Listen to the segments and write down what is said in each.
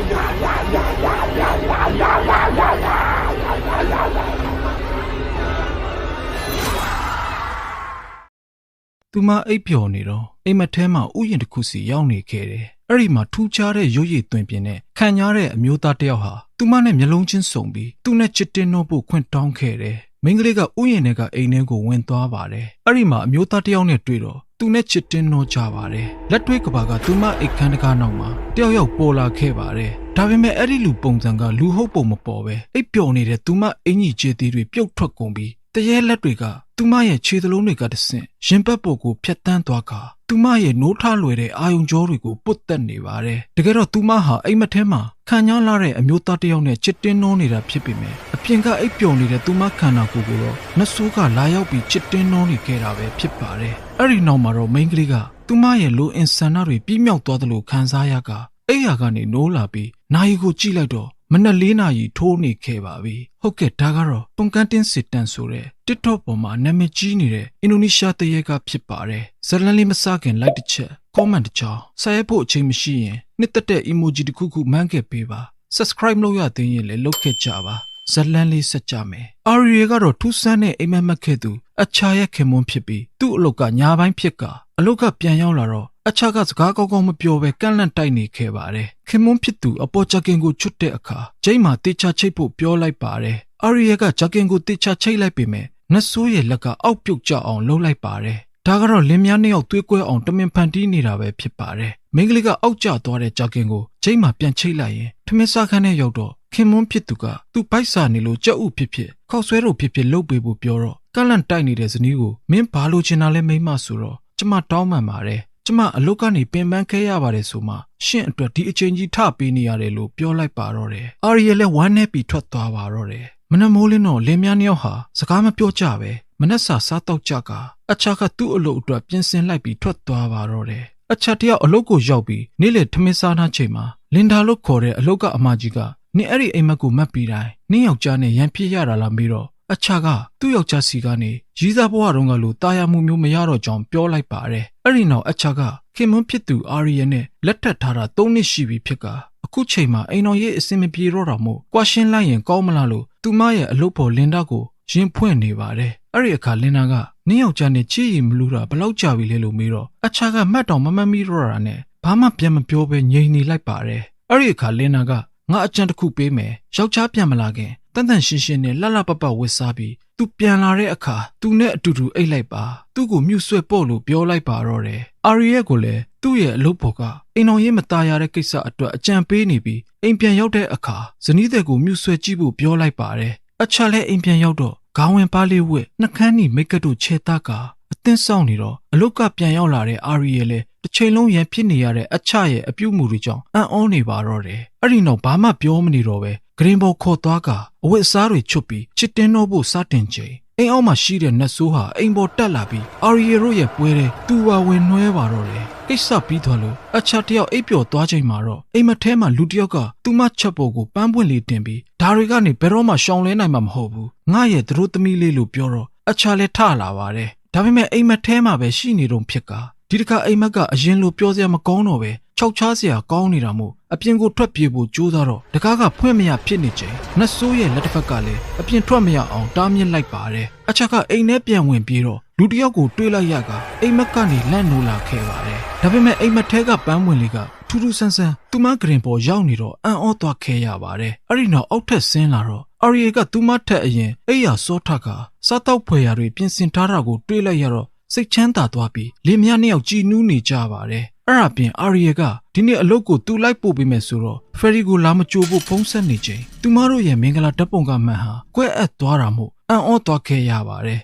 မအိပ်ပျော်နေတော့အိမ်မက်ထဲမှာဥယျာဉ်တစ်ခုစီရောက်နေခဲ့တယ်။အဲ့ဒီမှာထူးခြားတဲ့ရုပ်ရည်သွင်ပြင်နဲ့ခံရတဲ့အမျိုးသားတစ်ယောက်ဟာသူမနဲ့မျက်လုံးချင်းစုံပြီးသူနဲ့ချစ်တင်တော့ဖို့ခွင့်တောင်းခဲ့တယ်။မိန်းကလေးကဥယျာဉ်ထဲကအိမ်ထဲကိုဝင်သွားပါတယ်။အဲ့ဒီမှာအမျိုးသားတစ်ယောက်နဲ့တွေ့တော့သူနဲ့ချစ်တင်တော့ကြပါတယ်။လက်တွေ့ကဘာကသူမအိတ်ခမ်းတကားနောက်မှာတယောက်ယောက်ပေါ်လာခဲ့ပါတယ်။ဒါပေမဲ့အဲ့ဒီလူပုံစံကလူဟုတ်ပုံမပေါ်ပဲအိပ်ပျော်နေတဲ့သူမအင်ကြီးကျေးသေးတွေပြုတ်ထွက်ကုန်ပြီးတရေလက်တွေကသူမရဲ့ခြေသလုံးတွေကတဆင့်ရင်ဘတ်ပေါ်ကိုဖြတ်တန်းသွားခါသူမရဲ့နိုးထလွယ်တဲ့အာယုံကြောတွေကိုပုတ်တက်နေပါတယ်။တကယ်တော့သူမဟာအိမ်မက်ထဲမှာခံညားလာတဲ့အမျိုးသားတစ်ယောက်နဲ့ချစ်တင်းနှောနေတာဖြစ်ပေမဲ့အပြင်ကအိပ်ပျော်နေတဲ့သူမခန္ဓာကိုယ်ကိုတော့နှဆိုးကလာရောက်ပြီးချစ်တင်းနှောနေခဲ့တာပဲဖြစ်ပါတယ်။အဲ့ဒီနောက်မှာတော့မိန်းကလေးကသူမရဲ့လိုအင်ဆန္ဒတွေပြည့်မြောက်သွားသလိုခံစားရကအိယာကနေနိုးလာပြီးနာရီကိုကြည့်လိုက်တော့မနက်4 နာရီထိုးနေခဲ့ပါပြီ။ဟုတ်ကဲ့ဒါကတော့ပုံကန်တင်းစစ်တန်ဆိုတဲ့ TikTok ပေါ်မှာနာမည်ကြီးနေတဲ့အင်ဒိုနီးရှားတရေကဖြစ်ပါတယ်။ဇလန်လေးမစခင် like တစ်ချက် comment တစ်ချောင်းဆက်ရဖို့အချိန်မရှိရင်နှစ်သက်တဲ့ emoji တစ်ခုခုမှန်းခဲ့ပေးပါ subscribe လုပ်ရသေးရင်လည်းလုပ်ခဲ့ကြပါဇလန်လေးဆက်ကြမယ်။အာရီကတော့ထူးဆန်းတဲ့အိမ်မက်မက်ခဲ့သူအချာရဲ့ခင်မွန်းဖြစ်ပြီးသူ့အလုပ်ကညာပိုင်းဖြစ်ကအလုပ်ကပြန်ရောက်လာတော့အချာကစကားကောင်းကောင်းမပြောဘဲကန့်လန့်တိုက်နေခဲ့ပါတယ်။ခင်မွန်းဖြစ်သူအပေါ်ဂျကင်ကိုချွတ်တဲ့အခါဂျိတ်မှာတေချာချိတ်ဖို့ပြောလိုက်ပါတယ်။အာရီယာကဂျကင်ကိုတေချာချိတ်လိုက်ပေမဲ့နတ်ဆိုးရဲ့လက်ကအောက်ပြုတ်ကျအောင်လှုပ်လိုက်ပါတယ်။ဒါကတော့လင်းများနှစ်ယောက်သွေးကွဲအောင်တမင်ဖန်တီးနေတာပဲဖြစ်ပါတယ်။မိန်းကလေးကအောက်ကျသွားတဲ့ဂျကင်ကိုဂျိတ်မှာပြန်ချိတ်လိုက်ရင်ထမင်းစားခန်းထဲရောက်တော့ခင်မွန်းဖြစ်သူကသူ့ပိုက်စာနေလို့ကြက်ဥဖြစ်ဖြစ်ခောက်ဆွဲတို့ဖြစ်ဖြစ်လှုပ်ပေးဖို့ပြောတော့ကန့်လန့်တိုက်နေတဲ့ဇနီးကိုမင်းဘာလို့ချင်တာလဲမိမဆိုတော့ကျမတောင်းပန်ပါတယ်ကျမအလုပ်ကနေပင်ပန်းခဲ့ရပါတယ်ဆိုမှရှင့်အတွက်ဒီအချိန်ကြီးထပေးနေရတယ်လို့ပြောလိုက်ပါတော့တယ်။အာရီယလည်းဝမ်းနဲ့ပြီးထွက်သွားပါတော့တယ်။မနက်မိုးလင်းတော့လင်းများနှစ်ယောက်ဟာစကားမပြောကြပဲမနက်စာစားတော့ကြကအချာကသူ့အလုပ်အတွက်ပြင်ဆင်လိုက်ပြီးထွက်သွားပါတော့တယ်။အချာတယောက်အလုပ်ကိုရောက်ပြီးနေ့လေထမင်းစားနှချိန်မှာလင်ဒါလို့ခေါ်တဲ့အလုပ်ကအမကြီးကနင်အဲ့ဒီအိမ်မက်ကိုမတ်ပြီးတိုင်းနင်းယောက်ျားနဲ့ရန်ဖြစ်ရတာလားမေးတော့အချာကသူ့ယောက်ျားစီကနေရီးစားဘဝတုန်းကလိုတာယာမှုမျိုးမရတော့ကြောင်းပြောလိုက်ပါတယ်။အဲ့ဒီနောက်အချာကခင်မွန်းဖြစ်သူအာရီယနဲ့လက်ထပ်ထားတာ3 နှစ်ရှိပြီဖြစ်ကအခုချိန်မှာအိမ်တော်ရေးအဆင်မပြေတော့တာမို့ကွာရှင်းလိုက်ရင်ကောင်းမလားလို့သူမရဲ့အလုပ်ပေါ်လင်ဒါကိုရင်ဖွင့်နေပါတယ်။အဲ့ဒီအခါလင်ဒါကနင်းယောက်ျားနဲ့ချစ်ရည်မလို့တာဘလောက်ကြာပြီလဲလို့မေးတော့အချာကမှတ်တော်မမှတ်မိတော့တာနဲ့ဘာမှပြန်မပြောဘဲငြိမ်နေလိုက်ပါတယ်။အဲ့ဒီအခါလင်ဒါကငါအကြံတစ်ခုပေးမယ်ယောက်ျားပြန်မလာခင်တန်တန်ရှင်းရှင်းနဲ့လှလှပပဝစ်စားပြီးသူပြန်လာတဲ့အခါသူနဲ့အတူတူအိတ်လိုက်ပါသူ့ကိုမြှုပ်ဆွဲပေါ့လို့ပြောလိုက်ပါတော့တယ်အာရီယက်ကိုလည်းသူ့ရဲ့အလုပ်ပေါ်ကအိမ်တော်ရေးမตายရတဲ့ကိစ္စအတွက်အကြံပေးနေပြီးအိမ်ပြန်ရောက်တဲ့အခါဇနီးတဲ့ကိုမြှုပ်ဆွဲကြည့်ဖို့ပြောလိုက်ပါတယ်အချာလည်းအိမ်ပြန်ရောက်တော့ခေါင်းဝင်ပါလေးဝက်နှကန်းနီမိတ်ကပ်တို့ခြေသားကအသင်းဆောင်နေတော့အလုတ်ကပြန်ရောက်လာတဲ့အာရီယက်လည်းတစ်ချိန်လုံးရန်ဖြစ်နေရတဲ့အချရဲ့အပြုတ်မှုတွေကြောင့်အံ့ဩနေပါတော့တယ်အဲ့ဒီနောက်ဘာမှပြောမနေတော့ပဲဂရင်ဘော်ခေါ်သွားကအဝတ်အစားတွေချွတ်ပြီးချစ်တင်းတော့ဖို့စတင်ချိန်အိမ်အောက်မှာရှိတဲ့နတ်ဆိုးဟာအိမ်ပေါ်တက်လာပြီးအာရီယရိုရဲ့ပွဲတဲ့သူ့ဝါဝင်နှွဲပါတော့တယ်ကိစ္စပြီးသွားလို့အချာတယောက်အိပ်ပျော်သွားချိန်မှာတော့အိမ်မထဲမှာလူတယောက်ကသူမချက်ပေါ်ကိုပန်းပွင့်လေးတင်ပြီးဒါတွေကနေဘယ်တော့မှရှောင်လဲနိုင်မှာမဟုတ်ဘူးငါရဲ့သတို့သမီးလေးလို့ပြောတော့အချာလည်းထလာပါတယ်ဒါပေမဲ့အိမ်မထဲမှာပဲရှိနေတော့ဖြစ်ကဒီတခါအိမ်မက်ကအရင်လိုပြောစရာမကောင်းတော့ပဲခြောက်ချားစရာကောင်းနေတာမို့အပြင်ကိုထွက်ပြေးဖို့ကြိုးစားတော့တကားကဖွင့်မရဖြစ်နေချိန်နတ်ဆိုးရဲ့လက်တစ်ဖက်ကလည်းအပြင်ထွက်မရအောင်တားမြစ်လိုက်ပါတယ်အချက်ကအိမ်ထဲပြန်ဝင်ပြေးတော့လူတယောက်ကိုတွေးလိုက်ရကအိမ်မက်ကနေလန့်နိုးလာခဲ့ပါတယ်ဒါပေမဲ့အိမ်မက်ထဲကပန်းဝင်လေးကထူးထူးဆန်းဆန်းသူမဂရင်ပေါ်ရောက်နေတော့အံ့ဩသွားခဲ့ရပါတယ်အဲ့ဒီနောက်အောက်ထက်ဆင်းလာတော့အာရီကသူမထက်အရင်အိယာစောထကစားတောက်ဖွယ်ရာတွေပြင်ဆင်ထားတာကိုတွေးလိုက်ရတော့စိတ်ချမ်းသာသွားပြီးလင်မယားနှစ်ယောက်ကြည်နူးနေကြပါတယ်အဲ့ဒါပြင်အာရီယကဒီနေ့အလုပ်ကိုသူလိုက်ပို့ပေးမယ်ဆိုတော့ဖယ်ရီကိုလာမကြိုဖို့ဖုံးဆက်နေချိန်သူမတို့ရဲ့မင်္ဂလာဓာတ်ပုံကမှန်ဟာကွဲအပ်သွားတာမို့အံ့ဩသွားခဲ့ရပါတယ်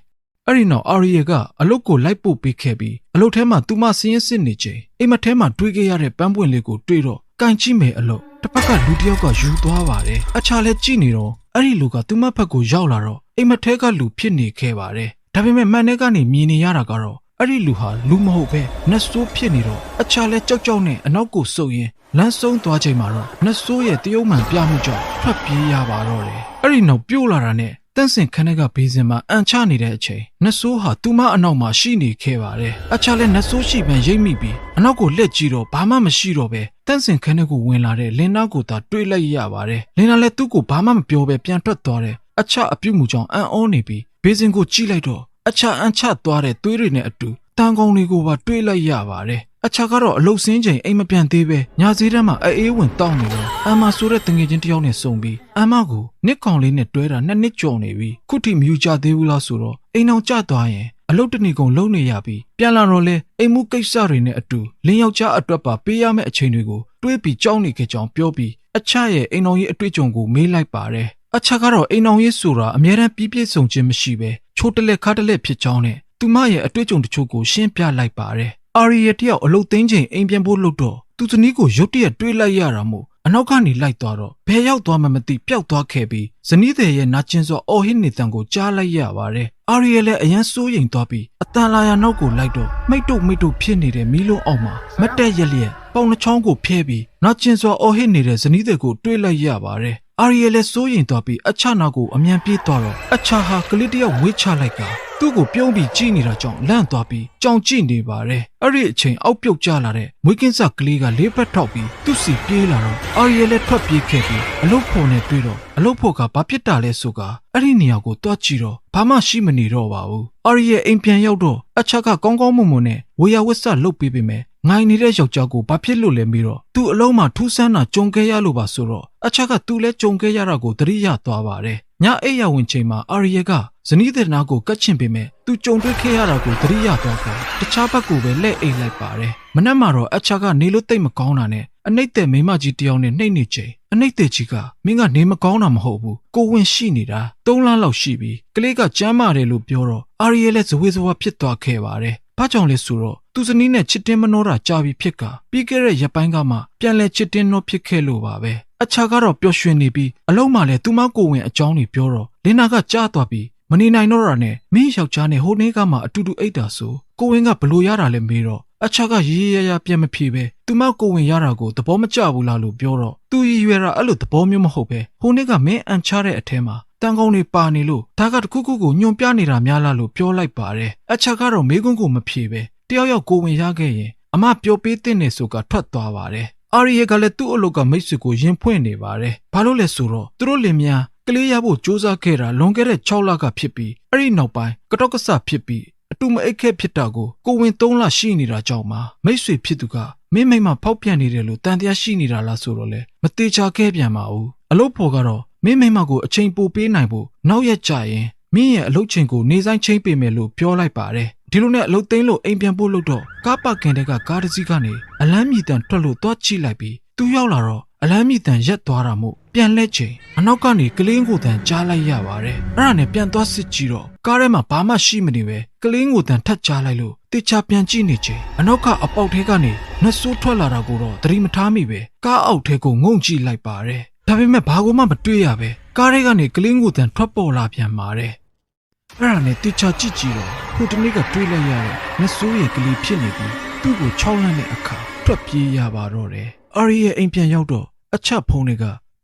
အဲ့ဒီနောက်အာရီယကအလုပ်ကိုလိုက်ပို့ပေးခဲ့ပြီးအလုပ်ထဲမှာသူမစင်းစစ်နေချိန်အိမ်မထဲမှာတွေးခဲ့ရတဲ့ပန်းပွင့်လေးကိုတွေးတော့ကန်ကြည့်မယ်အလုပ်တစ်ဖက်ကလူတစ်ယောက်ကယူသွားပါတယ်အချာလဲကြည့်နေတော့အဲ့ဒီလူကသူမဘက်ကိုရောက်လာတော့အိမ်မထဲကလူဖြစ်နေခဲ့ပါတယ်ဒါပေမဲ့မှန်တဲ့ကနေမြင်နေရတာကတော့အဲ့ဒီလူဟာလူမဟုတ်ပဲနတ်ဆိုးဖြစ်နေတော့အချာလဲကြောက်ကြောက်နဲ့အနောက်ကိုဆုပ်ရင်းလမ်းဆုံးသွားချိန်မှာတော့နတ်ဆိုးရဲ့တရုတ်မှန်ပြမှုကြောင့်ထွက်ပြေးရပါတော့တယ်အဲ့ဒီနောက်ပြို့လာတာနဲ့ တန့်စင်ခန်းထဲကဘေးစင်မှာအန်ချနေတဲ့အချိန်နတ်ဆိုးဟာသူမအနောက်မှာရှိနေခဲ့ပါတယ်အချာလည်းနတ်ဆိုးရှိပန်ရိပ်မိပြီးအနောက်ကိုလက်ကြည့်တော့ဘာမှမရှိတော့ပဲတန့်စင်ခန်းထဲကိုဝင်လာတဲ့လင်နာကိုသာတွေးလိုက်ရပါတယ်လင်နာလည်းသူ့ကိုဘာမှမပြောပဲပြန်ထွက်သွားတယ်အချအပြုတ်မှုကြောင့်အံ့ဩနေပြီးဘေးစင်ကိုကြည့်လိုက်တော့အချအန်ချသွားတဲ့သွေးတွေနဲ့အတူတန်ကောင်တွေကိုပါတွေးလိုက်ရပါတယ်အချကတော့အလုတ်စင်းချိန်အိမ်မပြန်သေးပဲညာစည်းတန်းမှာအေးဝင်တောင်းနေတော့အမဆိုတဲ့တငယ်ချင်းတယောက်နဲ့စုံပြီးအမကိုနစ်ကောင်လေးနဲ့တွဲတာ2နှစ်ကျော်နေပြီခုထိမယူကြသေးဘူးလားဆိုတော့အိမ်အောင်ကျသွားရင်အလုတ်တနေကုန်လုံးနေရပြီးပြန်လာတော့လဲအိမ်မှုကိစ္စတွေနဲ့အတူလင်းယောက်ျားအတွက်ပါပေးရမယ့်အချိန်တွေကိုတွေးပြီးကြောက်နေခဲ့ကြောင်းပြောပြီးအချရဲ့အိမ်တော်ကြီးအတွေ့အကြုံကိုမေးလိုက်ပါတယ်အချကတော့အိမ်တော်ကြီးဆိုတာအများရန်ပြည့်ပြည့်စုံခြင်းမရှိပဲချိုးတလက်ခါတလက်ဖြစ်ကြောင်းနဲ့သူမရဲ့အတွေ့အကြုံတချို့ကိုရှင်းပြလိုက်ပါတယ်အာရီရဲ့တယောက်အလုတ်သိမ်းချိန်အိမ်ပြန်ဖို့လုပ်တော့သူဇနီးကိုရုတ်တရက်တွေးလိုက်ရတာမို့အနောက်ကနေလိုက်သွားတော့ဘယ်ရောက်သွားမှမသိပျောက်သွားခဲ့ပြီးဇနီးတဲ့ရဲ့နာကျင်စွာအော်ဟစ်နေတန်ကိုကြားလိုက်ရပါတယ်အာရီရဲ့လည်းအရန်စိုးရိမ်သွားပြီးအတန်လာရနောက်ကိုလိုက်တော့မိတ်တုတ်ဖြစ်နေတဲ့မီးလုံးအောက်မှာမတ်တက်ရက်လျက်ပေါင်နှချောင်းကိုဖျဲပြီးနာကျင်စွာအော်ဟစ်နေတဲ့ဇနီးတဲ့ကိုတွေးလိုက်ရပါတယ်အာရီရဲ့လည်းစိုးရိမ်သွားပြီးအချနာကိုအမြန်ပြေးသွားတော့အချဟာကလေးတယောက်ဝေးချလိုက်ကသူ့ကိုပြုံးပြီးကြည့်နေတာကြောင့်လန့်သွားပြီးကြောင်ကြည့်နေပါတယ်အဲ့ဒီအချိန်အောက်ပြုတ်ကျလာတဲ့မွေးကင်းစကလေးကလေးဖက်ထောက်ပြီးသူ့စီပြေးလာတော့အာရီရဲ့လည်းထွက်ပြေးခဲ့ပြီးအလုတ်ဖို့နဲ့တွေ့တော့အလုတ်ဖို့ကဘာဖြစ်တာလဲဆိုကအဲ့ဒီနေရာကိုတွားကြည့်တော့ဘာမှရှိမနေတော့ပါဘူးအာရီရဲ့အိမ်ပြန်ရောက်တော့အချကကောင်းကောင်းမွန်မွန်နဲ့ဝေယဝစ္စလှုပ်ပေးပေမဲ့ငိုင်နေတဲ့ယောက်ျားကိုဘာဖြစ်လို့လဲမေးတော့သူ့အလုံးမှာထူးဆန်းတာကြုံခဲ့ရလို့ပါဆိုတော့အချကသူ့လည်းကြုံခဲ့ရတာကိုသတိရသွားပါတယ်ညအိပ်ရဝင်ချိန်မှာအာရီရဲ့ကဇနီးတဲ့နာကိုကတ်ချင်ပေမဲ့သူကြုံတွေ့ခဲ့ရတာကိုသတိရသွားတယ်တခြားဘက်ကိုပဲလက်အိပ်လိုက်ပါတယ်မနက်မှာတော့အချကနေလို့တိတ်မကောင်းတာနဲ့အနှိမ့်တဲ့မိမကြီးတယောက်နဲ့နှိမ့်နေချိန်အနှိမ့်တဲ့ကြီးကမင်းကနေမကောင်းတာမဟုတ်ဘူးကိုဝင်ရှိနေတာ3လလောက်ရှိပြီကလေးကကြမ်းမာတယ်လို့ပြောတော့အာရီရဲ့လည်းဇဝေဇဝါဖြစ်သွားခဲ့ပါတယ်ဘာကြောင့်လဲဆိုတော့သူဇနီးနဲ့ချစ်တင်းမနှောတာကြာပြီဖြစ်ကပြီးခဲ့တဲ့ရက်ပိုင်းကမှပြန်လဲချစ်တင်းနှောဖြစ်ခဲ့လို့ပါပဲအချာကတော့ပျော်ရွှင်နေပြီးအလုံးမှလည်းသူမကိုဝင်အကြောင်းတွေပြောတော့လင်နာကကြားသွားပြီးမနေနိုင်တော့တာနဲ့မင်းယောက်ျားနဲ့ဟိုနေ့ကမှအတူတူအိတ်တာဆိုကိုဝင်ကဘလို့ရတာလဲမေးတော့အချာကရေးရပြန်မဖြေပဲသူမကိုဝင်ရတာကိုသဘောမကျဘူးလားလို့ပြောတော့သူရည်ရွယ်တာအဲ့လိုသဘောမျိုးမဟုတ်ပဲဟိုနေ့ကမင်းအန်ချတဲ့အထဲမှာတန်ကောင်းတွေပါနေလို့ဒါကတခုခုကိုညွန်ပြနေတာများလားလို့ပြောလိုက်ပါတယ်အချာကတော့မေးခွန်းကိုမဖြေပဲတယောက်ယောက်ကိုဝင်ရခဲ့ရင်အမပြောပေးတဲ့နေဆိုကထွက်သွားပါတယ်အာရီယေကလည်းသူ့အလုပ်ကမိတ်ဆွေကိုရင်ဖွင့်နေပါတယ်ဘာလို့လဲဆိုတော့သူတို့လင်မယားကလေးရဖို့စူးစမ်းခဲ့တာလွန်ခဲ့တဲ့6လကဖြစ်ပြီးအဲ့ဒီနောက်ပိုင်းကတော့ကဆဖြစ်ပြီးအတူမအိတ်ခဲ့ဖြစ်တာကိုဝင်3လရှိနေတာကြောင့်ပါမိတ်ဆွေဖြစ်သူကမင်းမိမဖောက်ပြန်နေတယ်လို့တန်တရားရှိနေတာလားဆိုတော့လေမသေးချာခဲ့ပြန်ပါဘူးအလုပ်ဖော်ကတော့မင်းမိမကိုအချိန်ပိုပေးနိုင်ဖို့နောက်ရက်ကြရင်မင်းရဲ့အလုပ်ချိန်ကိုနေဆိုင်ချင်းပေးမယ်လို့ပြောလိုက်ပါတယ်ဒီလိုနဲ့အလုပ်သိမ်းလို့အိမ်ပြန်ဖို့လို့တော့ကားပါကင်တဲ့ကကားတစ်စီးကနေအလန်းမြည်တန်ထွက်လို့သွားကြည့်လိုက်ပြီးသူရောက်လာတော့အလန်းမြည်တန်ရက်သွားတာမို့ပြန်လဲချိန်အနောက်ကနေကလင်းကိုတန်ကြားလိုက်ရပါတယ်အဲ့ဒါနဲ့ပြန်သွားစစ်ကြည့်တော့ကားထဲမှာဘာမှရှိမနေပဲကလင်းကိုတန်ထပ်ကြားလိုက်လို့တေချာပြန်ကြည့်နေချိန်အနောက်ကအပေါက်ထဲကနေနှဆိုးထွက်လာတာကိုတော့သတိမထားမိပဲကားအောက်ထဲကိုငုံကြည့်လိုက်ပါတယ်ဒါပေမဲ့ဘာကိုမှမတွေ့ရပဲကားထဲကနေကလင်းကိုတန်ထွက်ပေါ်လာပြန်ပါတယ်အဲ့ဒါနဲ့တေချာကြည့်တော့ဟိုတနေ့ကတွေးလိုက်ရတဲ့နှဆိုးရဲ့ကလေးဖြစ်နေပြီးသူ့ကို6လနဲ့အခါထွက်ပြေးရပါတော့တယ်အာရီရဲ့အိမ်ပြန်ရောက်တော့အချက်ဖုန်းတွေ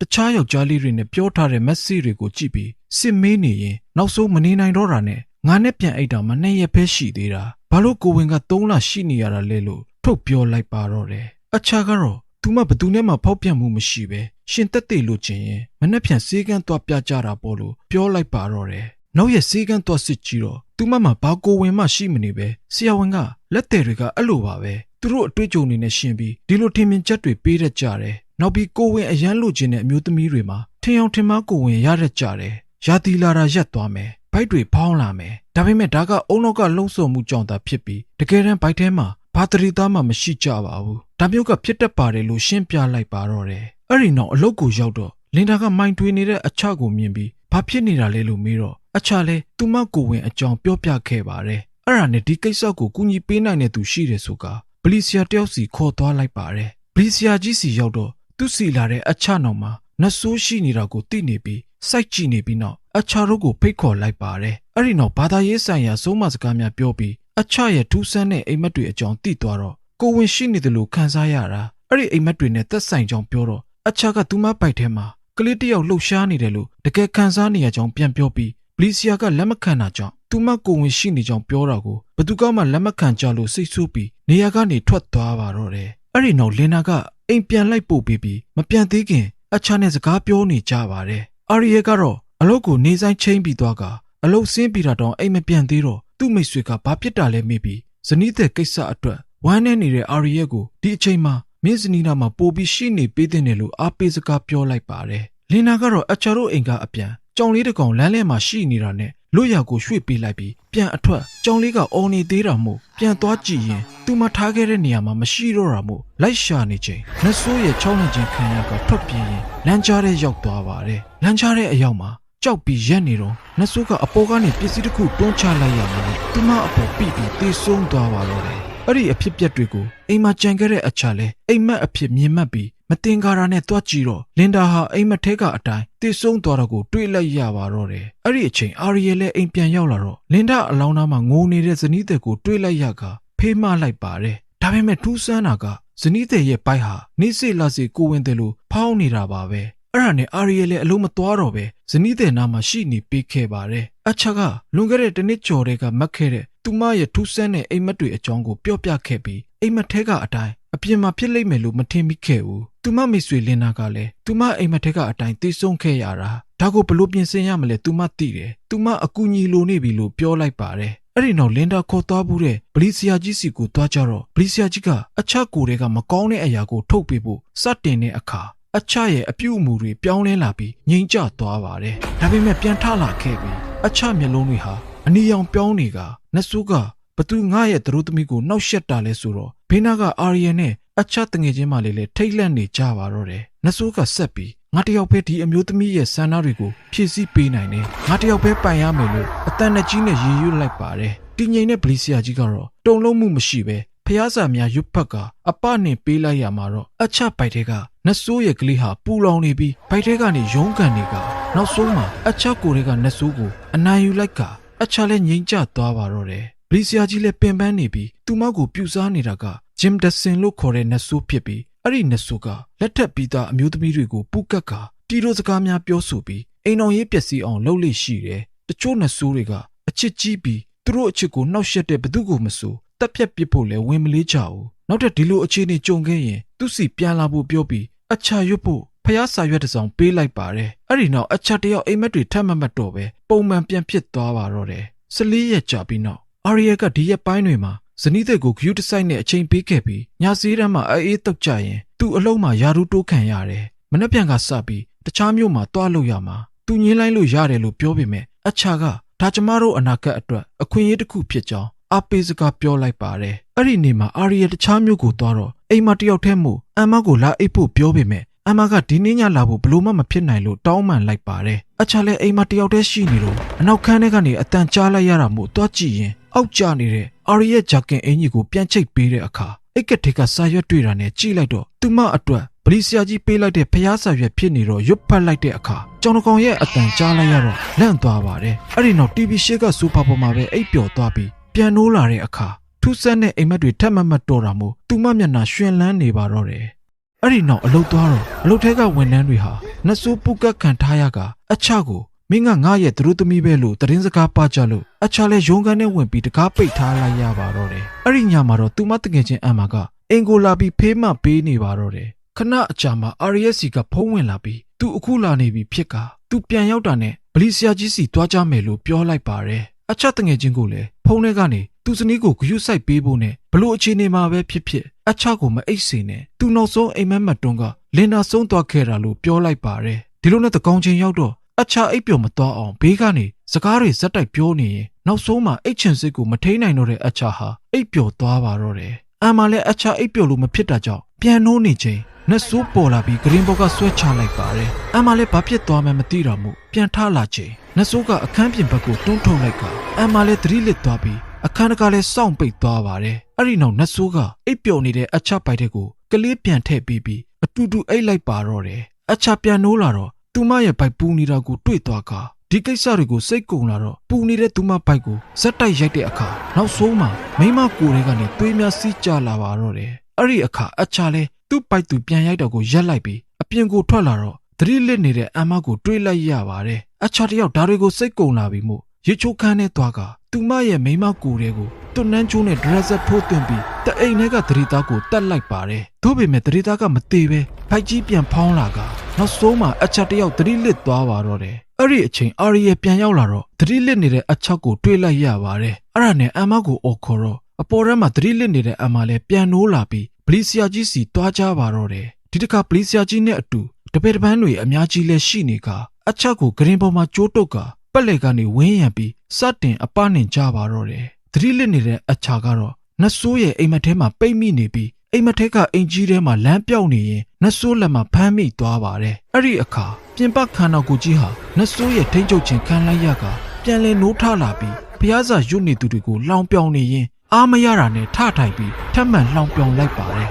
ကတခြားယောက်ျားလေးတွေနဲ့ပြောထားတဲ့ message တွေကိုကြည့်ပြီးစစ်မေးနေရင်နောက်ဆုံးမနေနိုင်တော့တာနဲ့ငါနဲ့ပြန်အိတ်တာမ2ရက်ပဲရှိသေးတာဘာလို့ကိုဝင်က3လရှိနေရတာလဲလို့ထုတ်ပြောလိုက်ပါတော့တယ်အချက်ကတော့သူမဘသူနဲ့မှဖောက်ပြန်မှုမရှိပဲရှင်တက်သေးလို့ချင်းရင်မနှက်ပြန်စေးကန်းသွားပြကြတာပေါ့လို့ပြောလိုက်ပါတော့တယ်နောက်ရက်စေးကန်းသွားစစ်ကြည့်တော့သူမမှာဘာကိုဝင်မှရှိမနေပဲဆရာဝန်ကလက်တယ်တွေကအဲ့လိုပါပဲသူတို့အတွေ့အကြုံတွေနဲ့ရှင်းပြီးဒီလိုထင်မြင်ချက်တွေပေးတတ်ကြတယ်နောက်ပြီးကိုဝင်အရန်လို့ခြင်းတဲ့အမျိုးသမီးတွေမှာထင်အောင်ထင်မှားကိုဝင်ရတတ်ကြတယ်ရာသီလာတာရက်သွားမယ်ဘိုက်တွေဖောင်းလာမယ်ဒါပေမဲ့ဒါကအုံနောက်ကလှုံ့ဆော်မှုကြောင့်သာဖြစ်ပြီးတကယ်တမ်းဘိုက်ထဲမှာဘာတရီသားမှမရှိကြပါဘူးဒါမျိုးကဖြစ်တတ်ပါတယ်လို့ရှင်းပြလိုက်ပါတော့တယ်အဲ့ဒီနောက်အလုပ်ကိုရောက်တော့လင်ဒါကမိုင်တွေနေတဲ့အချကိုမြင်ပြီးဘာဖြစ်နေတာလဲလို့မေးတော့အချလဲသူမကိုဝင်အကြောင်းပြောပြခဲ့ပါတယ်အဲ့ဒါနဲ့ဒီကိစ္စကိုကူညီပေးနိုင်တဲ့သူရှိတယ်ဆိုကပလီဆီယာတယောက်စီခေါ်သွားလိုက်ပါတယ်ပလီဆီယာကြီးစီရောက်တော့သူစီလာတဲ့အချနောက်မှာနှဆိုးရှိနေတာကိုသိနေပြီးစိုက်ကြည့်နေပြီးနောက်အချတို့ကိုဖိတ်ခေါ်လိုက်ပါတယ်အဲ့ဒီနောက်ဘာသာရေးဆိုင်ရာစိုးမစကားများပြောပြီးအချရဲ့ထူးဆန်းတဲ့အိမ်မက်တွေအကြောင်းသိသွားတော့ကိုဝင်ရှိနေတယ်လို့ခံစားရတာအဲ့ဒီအိမ်မက်တွေနဲ့သက်ဆိုင်ကြောင်းပြောတော့အချကသူမပိုက်ထဲမှာကလေးတယောက်လှုပ်ရှားနေတယ်လို့တကယ်ခံစားနေရကြောင်းပြန်ပြောပြီး လီစီယာကလက်မခံတာကြောင့်သူမကိုဝင်ရှိနေကြောင်းပြောတာကိုဘသူကမှလက်မခံကြလို့စိတ်ဆိုးပြီးနေရာကနေထွက်သွားပါတော့တယ်အဲ့ဒီနောက်လင်နာကအိမ်ပြန်လိုက်ပို့ပြီးမပြန်သေးခင်အချာနဲ့စကားပြောနေကြပါတယ်အာရီယေကတော့အလုပ်ကိုနေဆိုင်ချင်းပြီးသွားကအလုပ်ဆင်းပြီးတာတော့အိမ်မပြန်သေးတော့သူ့မိတ်ဆွေကဘာဖြစ်တာလဲမေးပြီးဇနီးတဲ့ကိစ္စအတွက်ဝမ်းနေနေတဲ့အာရီယေကိုဒီအချိန်မှာမင်းဇနီးနာမှာပို့ပြီးရှိနေပေးတဲ့တယ်လို့အားပေးစကားပြောလိုက်ပါတယ်လင်နာကတော့အချာတို့အိမ်ကအပြန်ကြောင်လေးတစ်ကောင်လမ်းလဲမှာရှိနေတာနဲ့လွတ်ရာကိုရွှေ့ပေးလိုက်ပြီးပြန်အထွက်ကြောင်လေးကအော်နေသေးတာမို့ပြန်သွားကြည့်ရင်သူမထားခဲ့တဲ့နေရာမှာမရှိတော့တာမို့လိုက်ရှာနေချိန်နတ်ဆိုးရဲ့ချောင်းနဲ့ချင်းခံရကထွက်ပြေးရင်လမ်းကြားထဲရောက်သွားပါတယ်လမ်းကြားတဲ့အရောက်မှာကြောက်ပြီးရက်နေတော့နတ်ဆိုးကအပေါ်ကနေပစ္စည်းတစ်ခုတွန်းချလိုက်ရမှာသူမအပေါ်ပြီးသေဆုံးသွားပါတော့တယ်အဲ့ဒီအဖြစ်ပြက်တွေကိုအိမ်မှာကြံခဲ့တဲ့အချာလဲအိမ်မက်အဖြစ်မြင်မှတ်ပြီးမတင်ကာရာနဲ့တွားကြည့်တော့လင်ဒါဟာအိမ်မက်ထဲကအတိုင်းတည်ဆုံးသွားတော့ကိုတွေးလိုက်ရပါတော့တယ်။အဲ့ဒီအချိန်အာရီယေလည်းအိမ်ပြန်ရောက်လာတော့လင်ဒါအလောင်းသားမှာငိုနေတဲ့ဇနီးတဲ့ကိုတွေးလိုက်ရကဖေးမလိုက်ပါတယ်။ဒါပေမဲ့ထူးဆန်းတာကဇနီးတဲ့ရဲ့ပိုက်ဟာနေစေလာစေကိုဝင်တယ်လို့ဖောင်းနေတာပါပဲ။အဲ့ဒါနဲ့အာရီယေလည်းအလုံးမသွားတော့ပဲဇနီးတဲ့နားမှာရှိနေပေးခဲ့ပါတယ်။အချာကလွန်ခဲ့တဲ့တစ်နှစ်ကျော်တည်းကမက်ခဲ့တဲ့သူမရဲ့ထူးဆန်းတဲ့အိမ်မက်တွေအကြောင်းကိုပြောပြခဲ့ပြီးအိမ်မက်ထဲကအတိုင်းအပြင်မှာဖြစ်လိမ့်မယ်လို့မထင်မိခဲ့ဘူး။သူမမိတ်ဆွေလင်နာကလည်းသူမအိမ်မက်ထဲကအတိုင်းသိဆုံးခဲ့ရတာဒါကိုဘလို့ပြင်ဆင်ရမလဲသူမသိတယ်။သူမအကူညီလိုနေပြီလို့ပြောလိုက်ပါတယ်။အဲ့ဒီနောက်လင်ဒါခေါ်သွားဘူးတဲ့ဗလီဆီယာကြီးစီကိုသွားကြတော့ဗလီဆီယာကြီးကအချကိုတွေကမကောင်းတဲ့အရာကိုထုတ်ပေးဖို့စတင်တဲ့အခါအချရဲ့အပြုအမူတွေပြောင်းလဲလာပြီးငြိမ်ကျသွားပါတယ်။ဒါပေမဲ့ပြန်ထလာခဲ့ပြီးအချမျက်လုံးတွေဟာအနီရောင်ပြောင်းနေကနတ်ဆိုးကဘသူငါရဲ့သတို့သမီးကိုနှောက်ယှက်တာလဲဆိုတော့ဘေးနာကအာရီယန်နဲ့အချတငယ်ချင်းမလေးလည်းထိတ်လန့်နေကြပါတော့တယ်။နတ်ဆိုးကဆက်ပြီးငါတယောက်ပဲဒီအမျိုးသမီးရဲ့ဆန္ဒတွေကိုဖြည့်ဆည်းပေးနိုင်တယ်။ငါတယောက်ပဲပိုင်ရမယ်လို့အတန်နဲ့ကြီးနဲ့ရည်ရွယ်လိုက်ပါတယ်။တည်ငြိမ်တဲ့ဗလီဆီယာကြီးကတော့တုံလုံးမှုမရှိပဲဖျားစာများရွတ်ဖက်ကအပနဲ့ပေးလိုက်ရမှာတော့အချပိုက်တဲ့ကနတ်ဆိုးရဲ့ကလေးဟာပူလောင်နေပြီးဘိုက်ထဲကနေရုန်းကန်နေကနောက်ဆုံးမှာအချကိုတွေကနတ်ဆိုးကိုအနိုင်ယူလိုက်ကအချလည်းငြိမ်ကျသွားပါတော့တယ်။ဗလီဆီယာကြီးလည်းပင်ပန်းနေပြီးသူမကိုပြူစားနေတာကဂျင်ဒဆင်လို့ခေါ်တဲ့နတ်ဆိုးဖြစ်ပြီးအဲ့ဒီနတ်ဆိုးကလက်ထက်ပြီးသားအမျိုးသမီးတွေကိုပူကက်ကတီလိုစကားများပြောဆိုပြီးအိမ်တော်ရေးပျက်စီးအောင်လုပ်လိရှိတယ်။တချို့နတ်ဆိုးတွေကအချစ်ကြီးပြီးသူတို့အချစ်ကိုနှောက်ယှက်တဲ့ဘသူကိုမဆိုတက်ဖြတ်ပစ်ဖို့လည်းဝင်မလေးကြဘူး။နောက်ထပ်ဒီလိုအခြေအနေကြုံခဲ့ရင်သူ့စီပြန်လာဖို့ပြောပြီးအချရွတ်ဖို့ဖျားစာရွက်တစ်စောင်ပေးလိုက်ပါတယ်။အဲ့ဒီနောက်အချတယောက်အိမ်မက်တွေထပ်မတ်တော့ပဲပုံမှန်ပြန်ဖြစ်သွားပါတော့တယ်။14ရက်ကြာပြီးနောက်အာရီယာကဒီရက်ပိုင်းတွေမှာဇနီးတဲ့ကိုဂယူးတဆိုင်နဲ့အချိန်ပေးခဲ့ပြီးညစီးတန်းမှာအေးတုတ်ကြရင်သူ့အလုံးမှာယာရူတိုးခံရတယ်။မနှက်ပြန်ကစပြီးတခြားမြို့မှာတွားလို့ရမှာသူညင်းလိုက်လို့ရတယ်လို့ပြောပေမဲ့အချာကဒါကျမတို့အနာဂတ်အတွက်အခွင့်အရေးတစ်ခုဖြစ်ကြောင်းအပေးစကားပြောလိုက်ပါတယ်။အဲ့ဒီနေ့မှာအာရီယာတခြားမြို့ကိုသွားတော့အိမ်မှာတယောက်တည်းမို့အမကိုလာအိပ်ဖို့ပြောပေမဲ့အမကဒီနေ့ညလာဖို့ဘလို့မှမဖြစ်နိုင်လို့တောင်းပန်လိုက်ပါတယ်။အချာလည်းအိမ်မှာတယောက်တည်းရှိနေတော့အနောက်ခန်းထဲကနေအတန်ကြားလိုက်ရတာမို့တွားကြည့်ရင်အောက်ကျနေတဲ့အာရီရဲ့ဂျာကင်အင်ကြီးကိုပြန်ချိတ်ပေးတဲ့အခါအိတ်ကထိတ်ကစာရွက်တွေ့တာနဲ့ကြည့်လိုက်တော့သူမအတွက်ဗလီဆီယာကြီးပေးလိုက်တဲ့ဖျားစာရွက်ဖြစ်နေတော့ရွတ်ဖတ်လိုက်တဲ့အခါကျောင်းတကောင်ရဲ့အတန်ကြားလိုက်ရတော့လန့်သွားပါတယ်။အဲ့ဒီနောက် TV ရှေ့ကဆိုဖာပေါ်မှာပဲအိပ်ပျော်သွားပြီးပြန်နိုးလာတဲ့အခါထူးဆန်းတဲ့အိမ်မက်တွေထပ်မတ်တော်တာမို့သူမမျက်နှာရွှင်လန်းနေပါတော့တယ်။အဲ့ဒီနောက်အလုတ်သွားတော့အလုတ်ထဲကဝန်ထမ်းတွေဟာနတ်ဆိုးပုတ်ကတ်ခံထားရကအချကိုမင်းကငါရဲ့သူတို့သမီးပဲလို့သတင်းစကားပါကြလို့အချလည်းရုံးခန်းနဲ့ဝင်ပြီးတကားပိတ်ထားလိုက်ရပါတော့တယ်။အဲ့ဒီညမှာတော့သူမတငယ်ချင်းအမ်မာကအင်ကိုလာပြီးဖေးမှပေးနေပါတော့တယ်။ခဏအကြာမှာ RSC ကဖုန်းဝင်လာပြီးသူအခုလာနေပြီဖြစ်ကသူပြန်ရောက်တာနဲ့ဗလီဆီယာကြီးစီတွားကြမယ်လို့ပြောလိုက်ပါတယ်။အချတငယ်ချင်းကိုလည်းဖုန်းထဲကနေသူစနီးကိုဂရုစိုက်ပေးဖို့နဲ့ဘလို့အခြေအနေမှာပဲဖြစ်ဖြစ်အချကိုမအိတ်စေနဲ့သူနောက်ဆုံးအိမ်မက်မတ်တွန်းကလင်နာဆုံးသွားခဲ့တာလို့ပြောလိုက်ပါတယ်။ဒီလိုနဲ့တကောင်ချင်းရောက်တော့အချအိပ်ပျော်မသွားအောင်ဘေးကနေစကားတွေဇက်တိုက်ပြောနေရင်နောက်ဆုံးမှာအိတ်ချင်စိတ်ကိုမထိန်နိုင်တော့တဲ့အချဟာအိပ်ပျော်သွားပါတော့တယ်။အမ်မာလည်းအချအိပ်ပျော်လို့မဖြစ်တာကြောင့်ပြန်နိုးနေချိန်နတ်ဆိုးပေါ်လာပြီးဂရင်ဘော်ကဆွဲချလိုက်ပါတယ်။အမ်မာလည်းဘာဖြစ်သွားမှမသိတော့မှုပြန်ထလာချိန်နတ်ဆိုးကအခန်းပြင်ဘက်ကိုတွန်းထုတ်လိုက်ကအမ်မာလည်းသတိလစ်သွားပြီးအခန်းတကာလည်းစောင့်ပိတ်သွားပါတယ်။အဲ့ဒီနောက်နတ်ဆိုးကအိပ်ပျော်နေတဲ့အချပိုက်တဲ့ကိုကလေးပြန်ထည့်ပြီးအတူတူအိပ်လိုက်ပါတော့တယ်။အချပြန်နိုးလာတော့သူမရဲ့ဘိုက်ပူနေတာကိုတွေ့သွားကဒီကိစ္စတွေကိုစိတ်ကုံလာတော့ပူနေတဲ့သူမဘိုက်ကိုဇက်တိုက်ရိုက်တဲ့အခါနောက်ဆုံးမှာမိမကိုယ်တွေကနေသွေးများစီးကျလာပါတော့တယ်။အဲ့ဒီအခါအချလဲသူ့ဘိုက်သူပြန်ရိုက်တော့ကိုရက်လိုက်ပြီးအပြင်ကိုထွက်လာတော့ သတိလစ်နေတဲ့အမကိုတွေးလိုက်ရပါတယ်အချာတယောက်ဒါတွေကိုစိတ်ကုံလာပြီးမို့ရေချိုးခန်းနဲ့သွားကသူမရဲ့မိမကိုတွေကိုတွန်းနှန်းချိုးနဲ့ဒရက်ဆက်ထိုးသွင်းပြီးတအိမ်ထဲကသတိသားကိုတတ်လိုက်ပါတယ်သို့ပေမဲ့သတိသားကမသေးပဲဖိုက်ကြီးပြန်ဖောင်းလာကနောက်ဆုံးမှာအချာတယောက်သတိလစ်သွားပါတော့တယ်အဲ့ဒီအချိန်အာရီရဲ့ပြန်ရောက်လာတော့သတိလစ်နေတဲ့အချောက်ကိုတွေးလိုက်ရပါတယ်အဲ့ဒါနဲ့အမကိုအော်ခေါ်တော့အပေါ်ထဲမှာသတိလစ်နေတဲ့အမလည်းပြန်နိုးလာပြီးပလီဆီယာကြီးစီတွားကြပါတော့တယ်ဒီတစ်ခါပလီဆီယာကြီးနဲ့အတူတပည့်တပန်းတွေအများကြီးလည်းရှိနေကအချောက်ကိုဂရင်ပေါ်မှာကျိုးတုတ်ကပက်လေကနေဝင်းရံပြီးစတင်အပနှင်ကြပါတော့တယ်သတိလစ်နေတဲ့အချာကတော့နတ်ဆိုးရဲ့အိမ်မက်ထဲမှာပိတ်မိနေပြီးအိမ်မက်ထဲကအင်ကြီးထဲမှာလမ်းပြောက်နေရင်နတ်ဆိုးလက်မှာဖမ်းမိသွားပါတယ်အဲ့ဒီအခါပြင်ပခန္ဓာကိုယ်ကြီးဟာနတ်ဆိုးရဲ့ထိန်းချုပ်ခြင်းခံလိုက်ရကပြန်လဲနိုးထလာပြီးဖျားစာရွတ်နေသူတွေကိုလောင်ပြောင်နေရင်အားမရတာနဲ့ထထိုင်ပြီးထပ်မံလောင်ပြောင်လိုက်ပါတယ်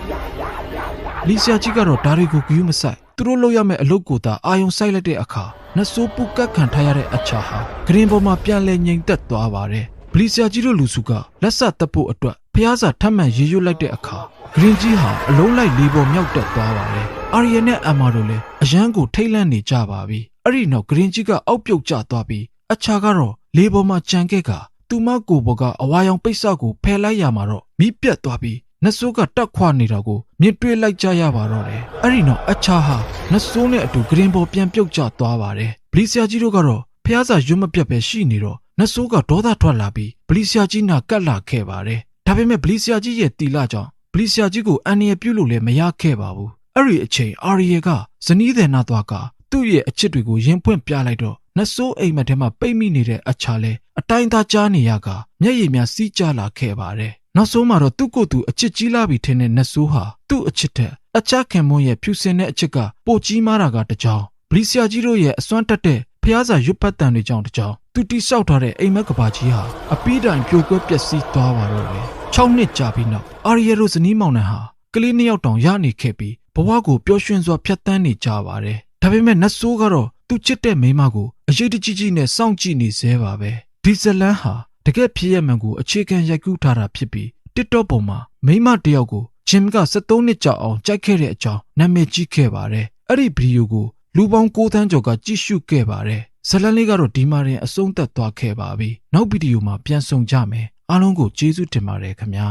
လီဆီယာကြီးကတော့ဒါတွေကိုဂယူးမဆိုင်သူတို့လုပ်ရမယ့်အလုပ်ကိုသာအာယုံဆိုင်လိုက်တဲ့အခါနတ်ဆိုးပုကတ်ခံထားရတဲ့အချာဟာဂရင်ပေါ်မှာပြန်လဲငြိမ်သက်သွားပါတယ်ပလီဆီယာကြီးတို့လူစုကလက်ဆက်တက်ဖို့အတွက်ဖျားစာထပ်မံရေရွတ်လိုက်တဲ့အခါဂရင်ကြီးဟာအလုံးလိုက်လေးပေါ်မြောက်တက်သွားပါတယ်အာရီယန်နဲ့အမ်မာတို့လည်းအရန်ကိုထိတ်လန့်နေကြပါပြီအဲ့ဒီနောက်ဂရင်ကြီးကအောက်ပြုတ်ကျသွားပြီးအချာကတော့လေးပေါ်မှာကြံခဲ့ကသူမကိုဘောကအဝါရောင်ပိတ်စကိုဖယ်လိုက်ရမှာတော့မိပြတ်သွားပြီးနတ်ဆိုးကတက်ခွာနေတာကိုမြင်တွေ့လိုက်ကြရပါတော့တယ်အဲ့ဒီနောက်အချာဟာနတ်ဆိုးနဲ့အတူဂရင်ပေါ်ပြန်ပြုတ်ကျသွားပါတယ်ဘလီဆီယာကြီးတို့ကတော့ဖျားစာရွတ်မပြတ်ပဲရှိနေတော့နတ်ဆိုးကဒေါသထွက်လာပြီးဘလီဆီယာကြီးနာကတ်လာခဲ့ပါတယ်ဒါပေမဲ့ဘလီဆီယာကြီးရဲ့တီလာကြောင့်ဘလီဆီယာကြီးကိုအန်နီရပြုတ်လို့လည်းမရခဲ့ပါဘူးအဲ့ဒီအချိန်အာရီယေကဇနီးတဲ့နာသွားကသူ့ရဲ့အချစ်တွေကိုရင်ပွင့်ပြလိုက်တော့နတ်ဆိုးအိမ်မက်ထဲမှာပိတ်မိနေတဲ့အချာလဲအတိုင်းသားကြားနေရကမျက်ရည်များစီးကျလာခဲ့ပါတယ်နောက်ဆုံးမှာတော့သူ့ကိုယ်သူအချစ်ကြီးလာပြီထင်တဲ့နတ်ဆိုးဟာသူ့အချစ်ထက်အချခင်မွန်းရဲ့ဖြူစင်တဲ့အချစ်ကပိုကြီးမားတာကတကြောင်ဘလီဆီယာကြီးတို့ရဲ့အစွမ်းတက်တဲ့ဖျားစာရွတ်ပတ်တန်တွေကြောင့်တကြောင်သူတိဆောက်ထားတဲ့အိမ်မက်ကဘာကြီးဟာအပီးတိုင်ပြိုကွဲပျက်စီးသွားပါတော့တယ်6နှစ်ကြာပြီးနောက်အာရီယေရိုဇနီးမောင်နှံဟာကလေး2ယောက်တောင်ရနေခဲ့ပြီးဘဝကိုပျော်ရွှင်စွာဖြတ်သန်းနေကြပါတယ်ဒါပေမဲ့နတ်ဆိုးကတော့သူချစ်တဲ့မိန်းမကိုအရေးတကြီးကြီးနဲ့စောင့်ကြည့်နေသေးပါပဲဒီဇလန်ဟာတကယ်ဖြစ်ရမှန်ကိုအခြေခံရိုက်ကူးထားတာဖြစ်ပြီး TikTok ပေါ်မှာမိန်းမတယောက်ကိုဂျင်က73နှစ်ကြာအောင်ကြိုက်ခဲ့တဲ့အကြောင်းနာမည်ကြီးခဲ့ပါတယ်အဲ့ဒီဗီဒီယိုကိုလူပေါင်း9သန်းကျော်ကကြည့်ရှုခဲ့ပါတယ်ဇလန်လေးကတော့ဒီမှာတင်အဆုံးသတ်သွားခဲ့ပါပြီနောက်ဗီဒီယိုမှာပြန်ဆုံကြမယ်အားလုံးကိုကျေးဇူးတင်ပါတယ်ခင်ဗျာ